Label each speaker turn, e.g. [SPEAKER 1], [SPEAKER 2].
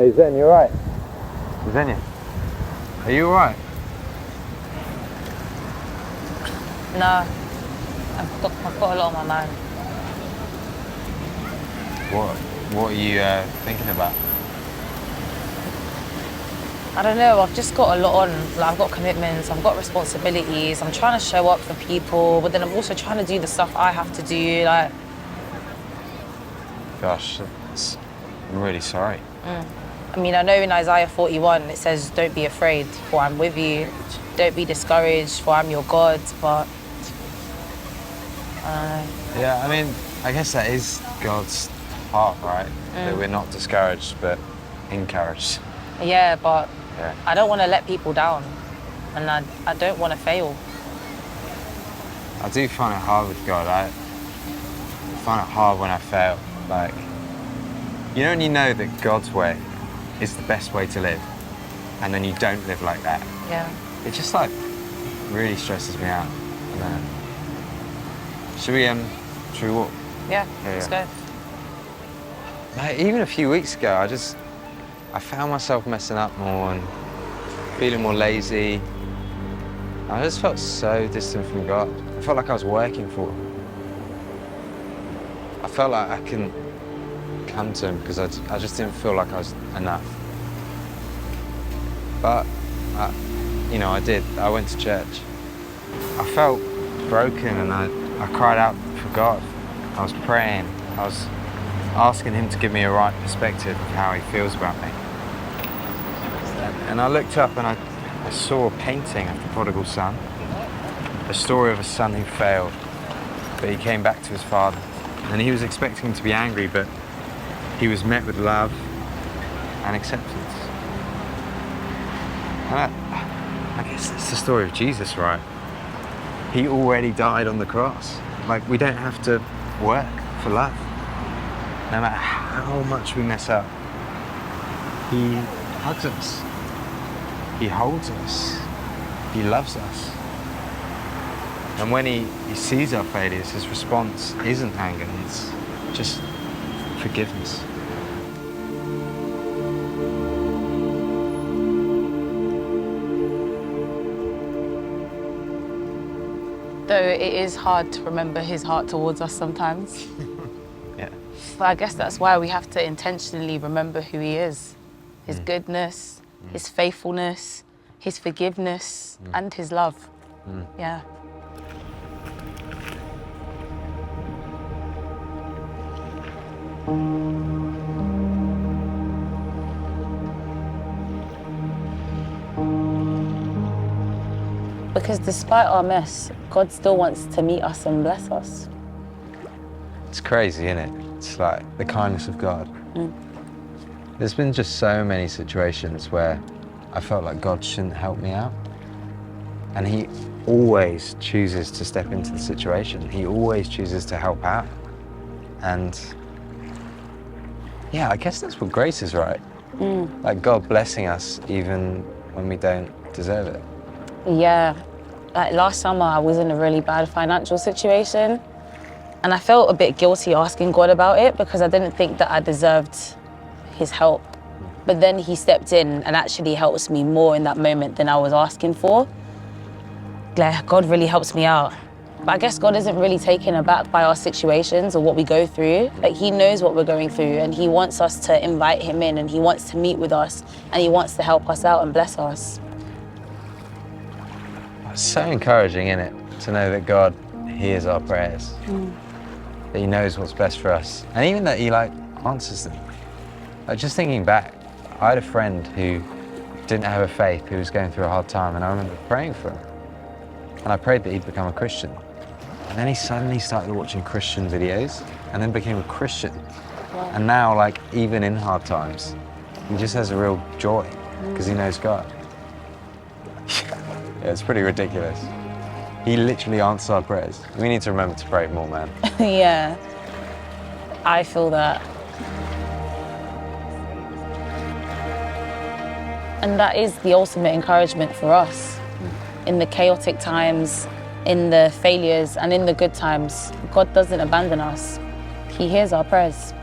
[SPEAKER 1] Hey Zen, you alright? Xenia, are you alright?
[SPEAKER 2] No, I've got a lot on my mind.
[SPEAKER 1] What are you thinking about?
[SPEAKER 2] I don't know, I've just got a lot on. Like, I've got commitments, I've got responsibilities, I'm trying to show up for people, but then I'm also trying to do the stuff I have to do, like...
[SPEAKER 1] Gosh, I'm really sorry.
[SPEAKER 2] I mean, I know in Isaiah 41, it says, don't be afraid, for I'm with you. Don't be discouraged, for I'm your God, but...
[SPEAKER 1] Yeah, I mean, I guess that is God's heart, right? That we're not discouraged, but encouraged.
[SPEAKER 2] Yeah, but
[SPEAKER 1] Yeah.
[SPEAKER 2] I don't want to let people down, and I don't want to fail.
[SPEAKER 1] I do find it hard with God. I find it hard when I fail. Like, you know when you know that God's way is the best way to live, and then you don't live like that?
[SPEAKER 2] Yeah.
[SPEAKER 1] It just, like, really stresses me out. And, should we walk?
[SPEAKER 2] Yeah, let's go.
[SPEAKER 1] Like, even a few weeks ago, I found myself messing up more and feeling more lazy. I just felt so distant from God. I felt like I was working for him. I felt like I couldn't come to him because I just didn't feel like I was enough. But, you know, I did. I went to church. I felt broken and I cried out for God. I was praying. I was asking him to give me a right perspective of how he feels about me. And I looked up and I saw a painting of the prodigal son, a story of a son who failed, but he came back to his father. And he was expecting him to be angry, but he was met with love and acceptance. And I guess that's the story of Jesus, right? He already died on the cross. Like, we don't have to work for love. No matter how much we mess up, he hugs us. He holds us. He loves us. And when he sees our failures, his response isn't anger, it's just forgiveness.
[SPEAKER 2] Though it is hard to remember his heart towards us sometimes.
[SPEAKER 1] Yeah.
[SPEAKER 2] But I guess that's why we have to intentionally remember who he is. His goodness, his faithfulness, his forgiveness, and his love. Yeah. Because despite our mess, God still wants to meet us and bless us.
[SPEAKER 1] It's crazy, isn't it? It's like the kindness of God. There's been just so many situations where I felt like God shouldn't help me out. And he always chooses to step into the situation. He always chooses to help out. And yeah, I guess that's what grace is, right? Like God blessing us even when we don't deserve it.
[SPEAKER 2] Yeah. Like last summer, I was in a really bad financial situation. And I felt a bit guilty asking God about it because I didn't think that I deserved his help. But then he stepped in and actually helps me more in that moment than I was asking for. Like, God really helps me out. But I guess God isn't really taken aback by our situations or what we go through. Like, he knows what we're going through and he wants us to invite him in and he wants to meet with us and he wants to help us out and bless us.
[SPEAKER 1] It's so encouraging, isn't it? To know that God hears our prayers. That he knows what's best for us. And even that he answers them. Like, just thinking back, I had a friend who didn't have a faith, who was going through a hard time, and I remember praying for him. And I prayed that he'd become a Christian. And then he suddenly started watching Christian videos and then became a Christian. Wow. And now, even in hard times, he just has a real joy because he knows God. Yeah, it's pretty ridiculous. He literally answers our prayers. We need to remember to pray more, man.
[SPEAKER 2] Yeah, I feel that. And that is the ultimate encouragement for us. In the chaotic times, in the failures, and in the good times, God doesn't abandon us. He hears our prayers.